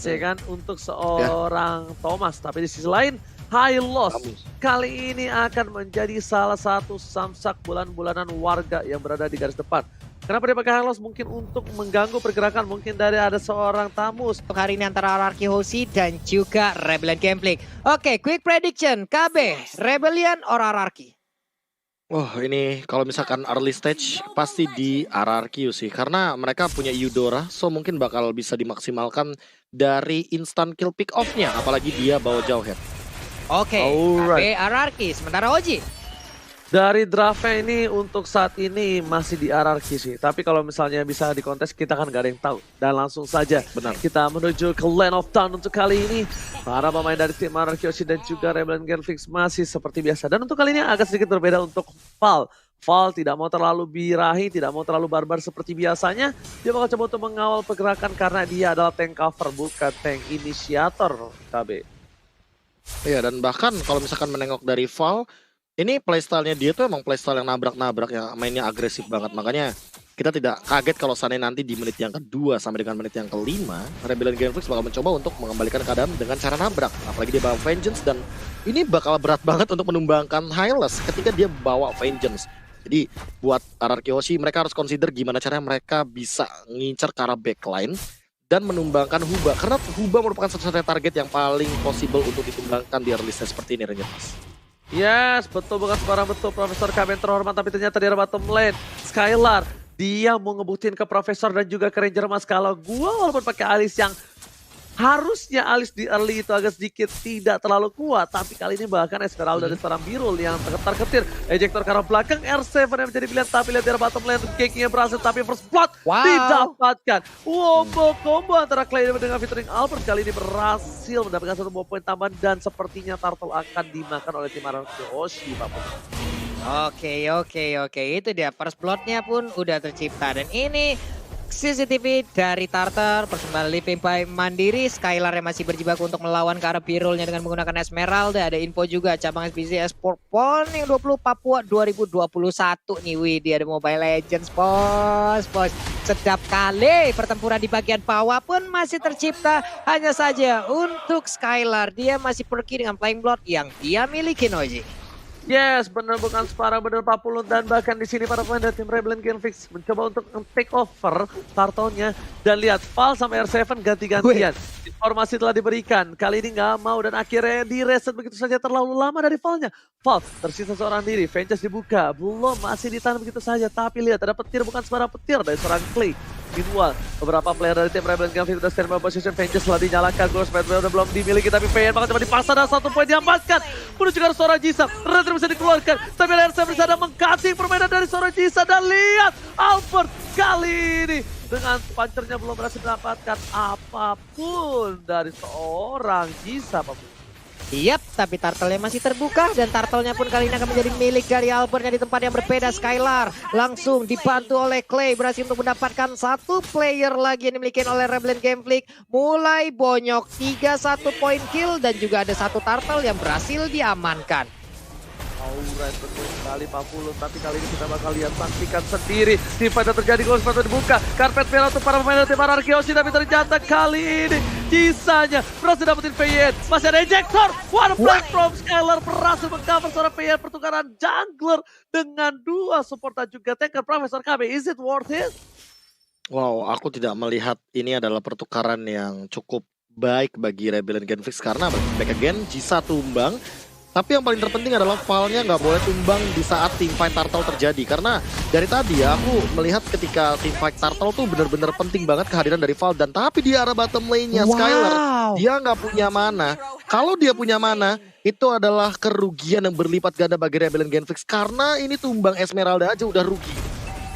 ya kan untuk seorang Thomas. Tapi di sisi lain, High Loss kali ini akan menjadi salah satu samsak bulan-bulanan warga yang berada di garis depan. Kenapa dia pakai High Loss? Mungkin untuk mengganggu pergerakan mungkin dari ada seorang Tamus. Untuk hari ini antara RRQ Hoshi dan juga Rebellion Gameplay. Oke, quick prediction. KB, Rebellion or RRQ? Wah, ini kalau misalkan early stage pasti di RRQ sih. Karena mereka punya Eudora, so mungkin bakal bisa dimaksimalkan dari instant kill pick off-nya. Apalagi dia bawa jauh head. Oke, KB RRQ. Sementara Oji? Dari draftnya ini untuk saat ini masih di RRQ sih. Tapi kalau misalnya bisa di kontes kita kan gak ada yang tahu. Dan langsung saja kita menuju ke Land of Dawn untuk kali ini. Para pemain dari tim RRQ Hoshi dan juga Rebellion Genflix masih seperti biasa. Dan untuk kali ini agak sedikit berbeda untuk Val. Val tidak mau terlalu birahi, tidak mau terlalu barbar seperti biasanya. Dia bakal coba untuk mengawal pergerakan karena dia adalah tank cover bukan tank inisiator KB. Iya, dan bahkan kalau misalkan menengok dari Val, ini playstyle-nya dia tuh emang playstyle yang nabrak-nabrak ya, mainnya agresif banget. Makanya kita tidak kaget kalau seandainya nanti di menit yang kedua sampai dengan menit yang kelima, Rebellion Genflix bakal mencoba untuk mengembalikan keadaan dengan cara nabrak. Apalagi dia bawa Vengeance dan ini bakal berat banget untuk menumbangkan Hylas ketika dia bawa Vengeance. Jadi buat RRQ Hoshi mereka harus consider gimana caranya mereka bisa ngincer ke arah backline dan menumbangkan Huba. Karena Huba merupakan satu-satunya target yang paling possible untuk ditumbangkan di early stage seperti ini, Rangers. Yes, betul bukan sembarang betul Profesor Kamen terhormat, tapi ternyata di bottom lane Skylar dia mau ngebuktiin ke Profesor dan juga ke Ranger Mas kalau gua walaupun pakai alis yang harusnya alis di early itu agak sedikit tidak terlalu kuat, tapi kali ini bahkan Esmeralda dari seorang Birul yang terketar-ketir ejector ke arah belakang R7 yang menjadi pilihan, tapi lihat di bottom lane Keki-nya berhasil tapi first blood didapatkan. Combo antara Clay dengan featuring Albert kali ini berhasil mendapatkan satu poin tambahan dan sepertinya Turtle akan dimakan oleh tim RRQ Hoshi, Pak. Oke. Itu dia first blood-nya pun udah tercipta dan ini CCTV dari Tartar, persembahan Living by Mandiri. Skylar yang masih berjibaku untuk melawan ke arah Birulnya dengan menggunakan Esmeralda. Ada info juga cabang SBC Esport PON yang 20 Papua 2021 nih. Wih, dia ada Mobile Legends, bos. Sedap kali pertempuran di bagian bawah pun masih tercipta. Hanya saja untuk Skylar, dia masih pergi dengan Flying Blood yang dia miliki, Noji. Yes, benar bukan separah, benar 40 dan bahkan di sini para pemain dari tim Rebellion Genflix mencoba untuk take over Tartonnya dan lihat Val sama R7 ganti-gantian. Informasi telah diberikan, kali ini nggak mau dan akhirnya di reset begitu saja terlalu lama dari Valnya. Val tersisa seorang diri, Vengeance dibuka, belum masih ditahan begitu saja, tapi lihat ada petir bukan sembarang petir dari seorang Clay. Meanwhile, beberapa player dari tim Rebellion Genflix sudah stand by position, Vengeance telah dinyalakan, Ghost Patrol udah belum dimiliki, tapi VN bakal coba dipaksa dan satu poin diamankan. Menuju ke seorang Jisa, Retro bisa dikeluarkan, tapi RC bisa ada mengcutting permainan dari seorang Jisa dan lihat Albert kali ini dengan punchernya belum berhasil mendapatkan apapun dari seorang Jisa, Pak. Yap, tapi turtle-nya masih terbuka dan turtle-nya pun kali ini akan menjadi milik dari Albertnya di tempat yang berbeda. Skylar langsung dibantu oleh Clay berhasil untuk mendapatkan satu player lagi yang dimiliki oleh Rebellion Gameplay. Mulai bonyok 3-1 point kill dan juga ada satu turtle yang berhasil diamankan. Alright, betul sekali 40, tapi kali ini kita bakal lihat saksikan sendiri. Tim fight terjadi, Ghost Patrol dibuka, karpet merah untuk para pemain dari tim RRQ Hoshi, tapi ternyata kali ini Jisanya berhasil dapetin VN. Masih ada ejector, what a play from Skylar, berhasil mengcover seorang VN pertukaran jungler dengan dua support dan juga tanker. Profesor KB, is it worth it? Wow, aku tidak melihat ini adalah pertukaran yang cukup baik bagi Rebellion Genflix karena back again Jisa tumbang. Tapi yang paling terpenting adalah Val-nya nggak boleh tumbang di saat teamfight Turtle terjadi. Karena dari tadi ya aku melihat ketika teamfight Turtle tuh bener-bener penting banget kehadiran dari Val. Dan tapi di arah bottom lane-nya Skylar, dia nggak punya mana. Kalau dia punya mana, itu adalah kerugian yang berlipat ganda bagi Rebellion Genflix. Karena ini tumbang Esmeralda aja udah rugi.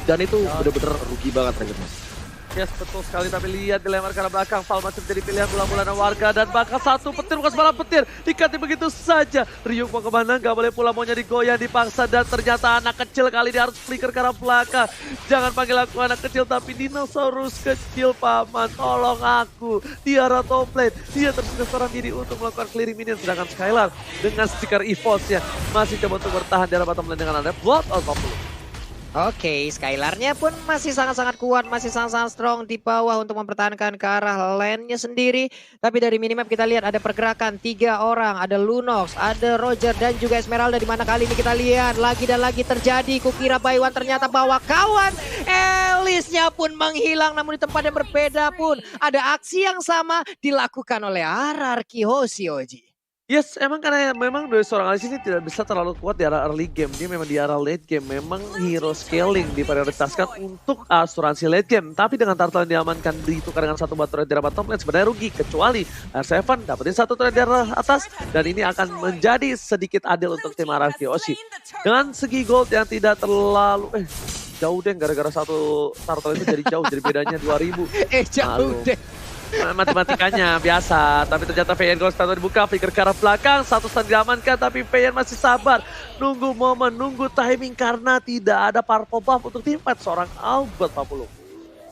Dan itu bener-bener rugi banget, Mas. Yes, betul sekali, tapi lihat dilempar ke arah belakang, Val masih menjadi pilihan bulan-bulanan warga dan bakal satu petir bukan sembarang petir, dikati begitu saja. Ryuk mau kemana, nggak boleh pulang, maunya digoyang, dipaksa dan ternyata anak kecil kali ini harus flicker ke arah belakang. Jangan panggil aku anak kecil, tapi dinosaurus kecil paman, tolong aku. Di arah top lane, dia tersisa seorang diri untuk melakukan clearing minion, sedangkan Skylar dengan stiker EVOS-nya masih coba untuk bertahan di arah bottom lane dengan ada Blood of 40. Oke, Skylarnya pun masih sangat-sangat kuat, masih sangat-sangat strong di bawah untuk mempertahankan ke arah lane-nya sendiri. Tapi dari minimap kita lihat ada pergerakan 3 orang, ada Lunox, ada Roger dan juga Esmeralda, di mana kali ini kita lihat lagi dan lagi terjadi. Kukira Baywan ternyata bawa kawan. Elisnya pun menghilang, namun di tempat yang berbeda pun ada aksi yang sama dilakukan oleh RRQ Hoshioji. Yes, emang karena memang dari seorang Alice ini tidak bisa terlalu kuat di arah early game. Dia memang di arah late game. Memang hero scaling diprioritaskan untuk asuransi late game. Tapi dengan turtle yang diamankan ditukar dengan satu batu di arah bottom lane sebenarnya rugi. Kecuali R7 dapetin satu turret di arah atas. Dan ini akan menjadi sedikit adil untuk tim arah Kyoshi. Dengan segi gold yang tidak terlalu... jauh deh, gara-gara satu turtle itu jadi jauh. Jadi bedanya 2000. Jauh deh. Matematikanya biasa, tapi ternyata VN Gold Stand dibuka, Flicker ke arah belakang, satu stand diamankan, tapi VN masih sabar, nunggu momen, nunggu timing karena tidak ada purple buff untuk tim fight seorang Albert Papulu.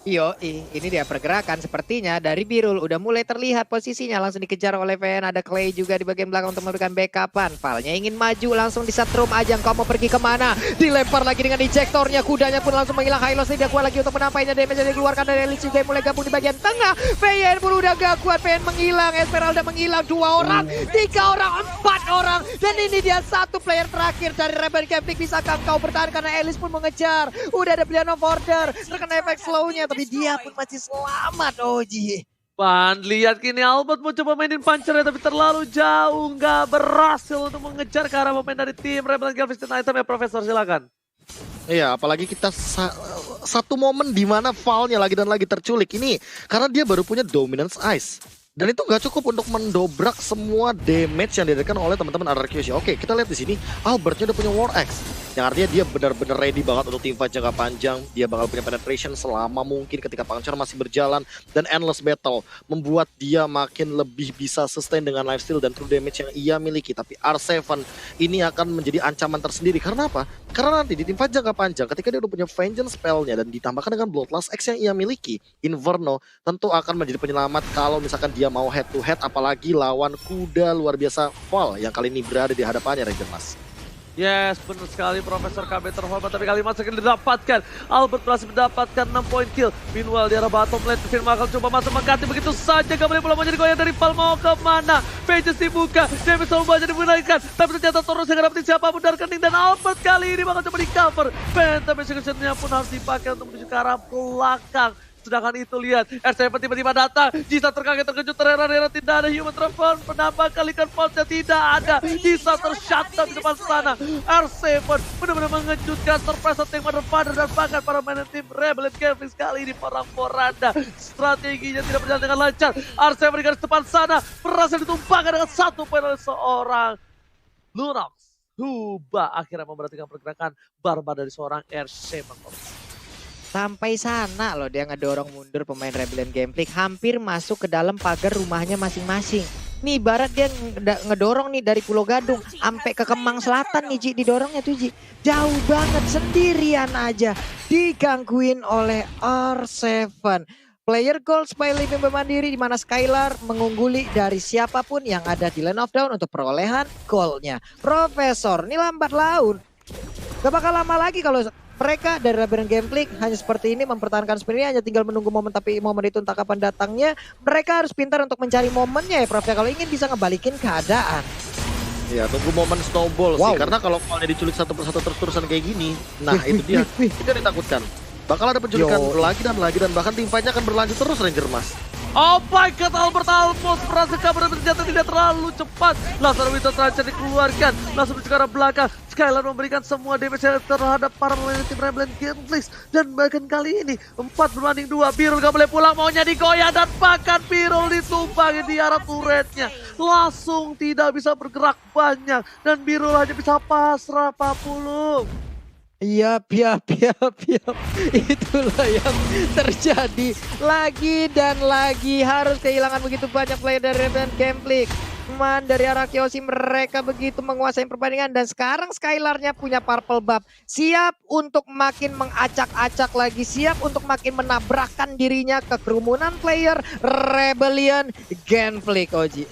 Ini dia pergerakan sepertinya dari Birul udah mulai terlihat posisinya, langsung dikejar oleh VN. Ada Clay juga di bagian belakang untuk memberikan backupan. Valnya ingin maju, langsung disetrum aja. Kau mau pergi kemana? Dilempar lagi dengan ejektornya, kudanya pun langsung menghilang. Hylos tidak kuat lagi untuk menampainya, damage yang dikeluarkan dari Elite juga mulai gabung di bagian tengah. VN pun udah gak kuat, VN menghilang, Esmeralda menghilang, 2 orang, 3 orang, 4 orang. Dan ini dia satu player terakhir dari Rebel Gambling. Bisakah kau bertahan karena Elis pun mengejar. Udah ada Brilliant of Order, terkena efek slow-nya. Tapi dia pun masih selamat, Oji. Pan, lihat kini Albert mau coba mainin puncher tapi terlalu jauh. Nggak berhasil untuk mengejar ke arah pemain dari tim Rebel Galveston Item ya, Profesor, silakan. Iya, apalagi kita satu momen di mana Val-nya lagi dan lagi terculik ini karena dia baru punya Dominance Ice. Dan itu nggak cukup untuk mendobrak semua damage yang diberikan oleh teman-teman RRQ. Oke, kita lihat di sini Albertnya udah punya War Axe. Yang artinya dia benar-benar ready banget untuk teamfight jangka panjang. Dia bakal punya penetration selama mungkin ketika Puncture masih berjalan. Dan endless battle membuat dia makin lebih bisa sustain dengan lifesteal dan true damage yang ia miliki. Tapi R7 ini akan menjadi ancaman tersendiri. Karena apa? Karena nanti di teamfight jangka panjang ketika dia udah punya Vengeance spell-nya dan ditambahkan dengan Bloodlust X yang ia miliki, Inferno tentu akan menjadi penyelamat kalau misalkan dia mau head to head, apalagi lawan kuda luar biasa Val yang kali ini berada di hadapannya, Ranger Mas. Yes, benar sekali Profesor KB terhormat, tapi kali masuk didapatkan. Albert berhasil mendapatkan 6 poin kill. Meanwhile di arah bottom lane, Firma akan coba masuk mengganti begitu saja. Gak boleh pulang menjadi goyang dari Val, mau kemana? Pages dibuka, Davis selalu banyak digunakan. Tapi ternyata Torus yang dapetin siapapun dari Kening, dan Albert kali ini bakal coba di cover. Phantom Execution-nya pun harus dipakai untuk menuju ke arah belakang. Sedangkan itu lihat, R7 tiba-tiba datang, Jisa terkaget terkejut, terheran-heran tidak ada human transform, penambah kalikan Pulse tidak ada, Jisa tershutdown di depan sana. R7 benar-benar mengejutkan, surprise attack pada dan bahkan para main tim Rebel Gambling kali ini perang poranda. Strateginya tidak berjalan dengan lancar, R7 di garis depan sana, berhasil ditumpahkan dengan 1 poin oleh seorang Lunox. Huba akhirnya memperhatikan pergerakan barbar dari seorang R7. Sampai sana loh dia ngedorong mundur pemain Rebellion Gameplay, hampir masuk ke dalam pagar rumahnya masing-masing. Nih ibarat dia ngedorong nih dari Pulau Gadung sampai ke Kemang Selatan nih Ji, didorongnya tuh Ji. Jauh banget, sendirian aja digangguin oleh R7. Player gold by Living Mandiri, di mana Skylar mengungguli dari siapapun yang ada di Lane of Dawn untuk perolehan goldnya. Profesor, ini lambat laun. Gak bakal lama lagi kalau mereka dari Rebellion Gameplay hanya seperti ini mempertahankan sprint ini, hanya tinggal menunggu momen, tapi momen itu entah kapan datangnya. Mereka harus pintar untuk mencari momennya ya Prof ya, kalau ingin bisa ngebalikin keadaan. Ya, tunggu momen snowball sih, karena kalau Valnya diculik satu persatu terus-terusan kayak gini, nah itu dia, itu yang ditakutkan. Bakal ada penculikan lagi dan bahkan tim fight-nya akan berlanjut terus, Ranger Mas. Oh my god, Albert Alphonse berhasil kabur dan ternyata tidak terlalu cepat. Langsung Winter Terancam dikeluarkan, langsung menuju ke arah belakang. Skylar memberikan semua damage terhadap para pemain tim Rebellion Gameplay. Dan bahkan kali ini 4-2, Birul gak boleh pulang, maunya digoyang dan bahkan Birul ditumpangi di arah turretnya. Langsung tidak bisa bergerak banyak dan Birul hanya bisa pasrah 40. Yap. Itulah yang terjadi lagi dan lagi, harus kehilangan begitu banyak player dari Rebellion Gameplay. Teman dari arah Kyoshi, mereka begitu menguasai pertandingan dan sekarang Skylarnya punya purple buff. Siap untuk makin mengacak-acak lagi, siap untuk makin menabrakkan dirinya ke kerumunan player Rebellion Gameplay, Oji.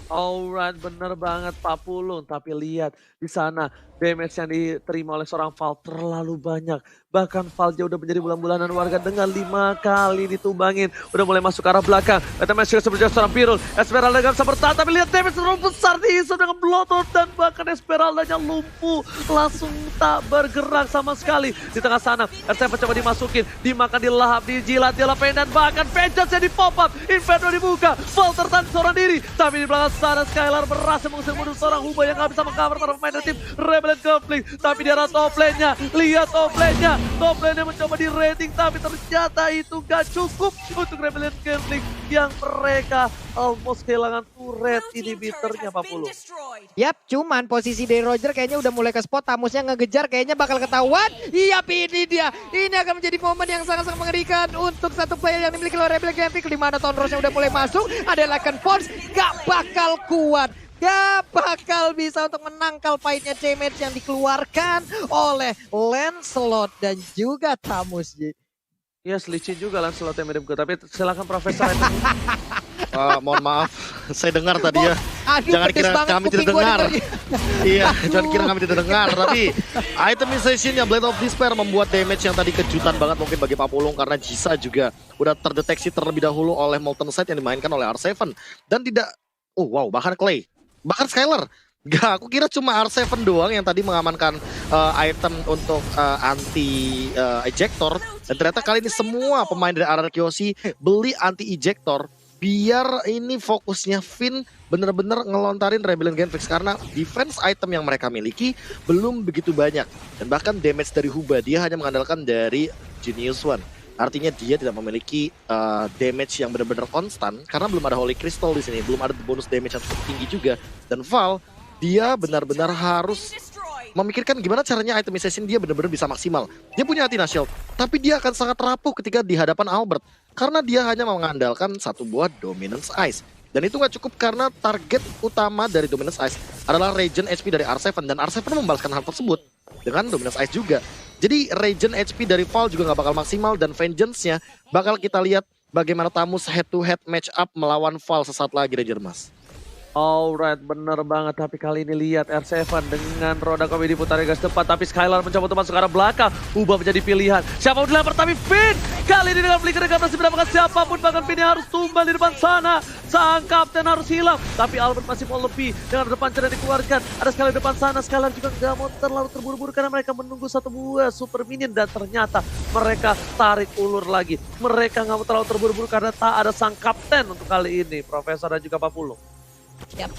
Alright, bener banget Pak Pulung. Tapi lihat di sana Damage yang diterima oleh seorang Val terlalu banyak. Bahkan Val udah menjadi bulan-bulanan warga dengan 5 kali ditumbangin. Udah mulai masuk ke arah belakang. Etms juga seperti seorang Pirul. Esmeralda gak bisa bertahan, tapi lihat damage terlalu besar dihisap dengan Bloodthorn. Dan bahkan Esmeraldanya lumpuh. Langsung tak bergerak sama sekali. Di tengah sana, R7 coba dimasukin. Dimakan, dilahap, dijilat, dilapain. Dan bahkan Vengeance-nya di pop up. Inferno dibuka. Val tertahan seorang diri. Tapi di belakang sana Skylar berhasil mengusir mundur seorang Huba yang gak bisa mengcover para pemain dari tim Rebellion Conflict. Tapi di arah top lane-nya. Lihat top lane-nya. Top lane-nya mencoba di rating. Tapi ternyata itu gak cukup untuk Rebellion Conflict. Yang mereka almost kehilangan turret inhibitornya 40. Yap, cuman posisi dari Roger kayaknya udah mulai ke spot. Tamusnya ngegejar, kayaknya bakal ketahuan. Iya, ini dia. Ini akan menjadi momen yang sangat-sangat mengerikan untuk satu player yang dimiliki oleh Rebellion Conflict. Di mana Tonrosnya udah mulai masuk. Ada Lycan Force, gak bakal kuat. Gak bakal bisa untuk menangkal fightnya damage yang dikeluarkan oleh Lancelot dan juga Tamus. Yes, licin juga Lancelot yang mirip gue. Tapi silakan Profesor. Mohon maaf, saya dengar tadi ya. Aduh, Jangan kira kami tidak dengar. Iya, Aduh. jangan kira kami tidak dengar. Tapi itemization-nya Blade of Despair membuat damage yang tadi kejutan banget mungkin bagi Papulung. Karena Jisa juga udah terdeteksi terlebih dahulu oleh Molten Side yang dimainkan oleh R7. Dan tidak, oh wow, bahkan Clay. Bahkan Skylar. Gak, aku kira cuma R7 doang yang tadi mengamankan item untuk anti ejector. Dan ternyata kali ini semua pemain dari RRQC beli anti ejector. Biar ini fokusnya Finn bener-bener ngelontarin Rebellion Genfix. Karena defense item yang mereka miliki belum begitu banyak. Dan bahkan damage dari Huba dia hanya mengandalkan dari Genius One. Artinya dia tidak memiliki damage yang benar-benar konstan karena belum ada Holy Crystal di sini, belum ada bonus damage yang cukup tinggi juga. Dan Val, dia benar-benar harus memikirkan gimana caranya itemization dia benar-benar bisa maksimal. Dia punya Athena Shield, tapi dia akan sangat rapuh ketika di hadapan Albert karena dia hanya mengandalkan satu buah Dominance Ice. Dan itu nggak cukup karena target utama dari Dominance Ice adalah regen HP dari R7 dan R7 membalaskan hal tersebut dengan Dominance Ice juga. Jadi regen HP dari Val juga nggak bakal maksimal dan Vengeance-nya bakal kita lihat bagaimana Tamus head to head match up melawan Val sesaat lagi Ranger Mas. Alright, bener banget. Tapi kali ini lihat R7 dengan roda kopi diputar gas depan. Tapi Skylar mencoba untuk masuk ke arah belakang. Ubah menjadi pilihan. Siapa yang dilempar tapi Finn. Kali ini dengan flicker gak berhasil mendapatkan siapapun. Bahkan Finn harus tumbal di depan sana. Sang kapten harus hilang. Tapi Albert masih mau lebih. Dengan depan cerah dikeluarkan. Ada Skylar di depan sana. Skylar juga gak mau terlalu terburu-buru. Karena mereka menunggu satu buah super minion. Dan ternyata mereka tarik ulur lagi. Mereka gak mau terlalu terburu-buru. Karena tak ada sang kapten untuk kali ini. Profesor dan juga Papulung. Yap.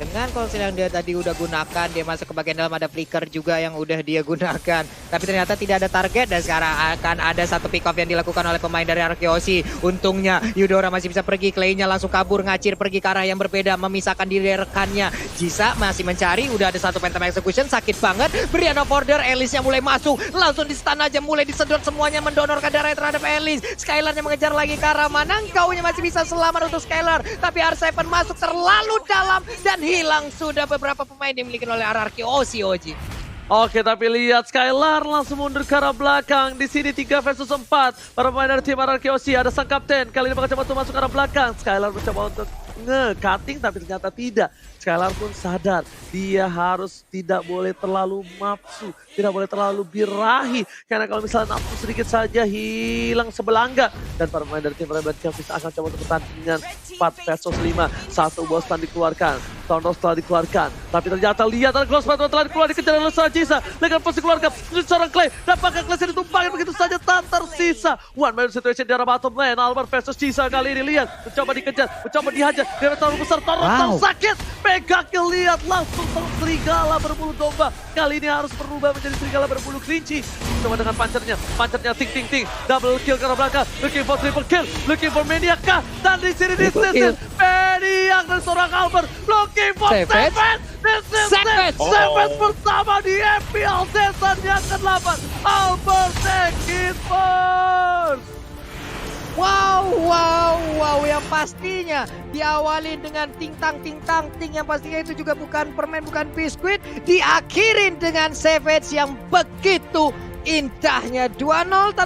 Dengan konsel yang dia tadi udah gunakan, dia masuk ke bagian dalam, ada flicker juga yang udah dia gunakan. Tapi ternyata tidak ada target dan sekarang akan ada satu pick off yang dilakukan oleh pemain dari RQC. Untungnya Eudora masih bisa pergi, Clay-nya langsung kabur, ngacir pergi ke arah yang berbeda, memisahkan diri dari rekannya. Jisa masih mencari, udah ada satu Phantom Execution, sakit banget. Brian of Order, Elise-nya mulai masuk, langsung di stun aja, mulai disedot semuanya, mendonorkan darah terhadap Elise. Skylar-nya mengejar lagi ke arah mana, Engkau-nya masih bisa selamat untuk Skylar. Tapi R7 masuk terlalu dalam dan hilang sudah beberapa pemain yang dimiliki oleh RRQ Oji. Oke, tapi lihat Skylar langsung mundur ke arah belakang. Di sini 3 versus 4. Para pemain dari tim RRQC ada sang kapten. Kali ini bakal coba untuk masuk ke arah belakang. Skylar mencoba untuk nge-cutting tapi ternyata tidak. Skylar pun sadar dia harus tidak boleh terlalu nafsu, tidak boleh terlalu birahi. Karena kalau misalnya nafsu sedikit saja hilang sebelangga. Dan para pemain dari tim Rebellion Conflict akan coba untuk pertandingan 4 versus 5. Satu bos stand dikeluarkan, Tonros telah dikeluarkan. Tapi ternyata lihat ada close battle telah dikeluarkan, dikejar oleh Jisa. Dengan posisi keluarga, seorang Clay. Dapatkan Clay ditumpangin begitu saja tak tersisa. One man situation di arah bottom lane. Albert versus Jisa kali ini lihat. Mencoba dikejar, mencoba dihajar. Dia terlalu besar, Tonros sakit. Megaknya lihat langsung serigala berbulu domba. Kali ini harus berubah menjadi serigala berbulu kelinci. Coba dengan pancernya ting. Double kill ke arah belakang. Looking for triple kill. Looking for Maniac kah? Dan di sini disisin Maniac dan seorang Albert. Looking for Savage. This is Savage bersama di FPL season yang ke-8. Albert take it first. Wow, yang pastinya diawali dengan ting tang yang pastinya itu juga bukan permen, bukan biskuit, diakhirin dengan Savage yang begitu indahnya 2-0 tanpa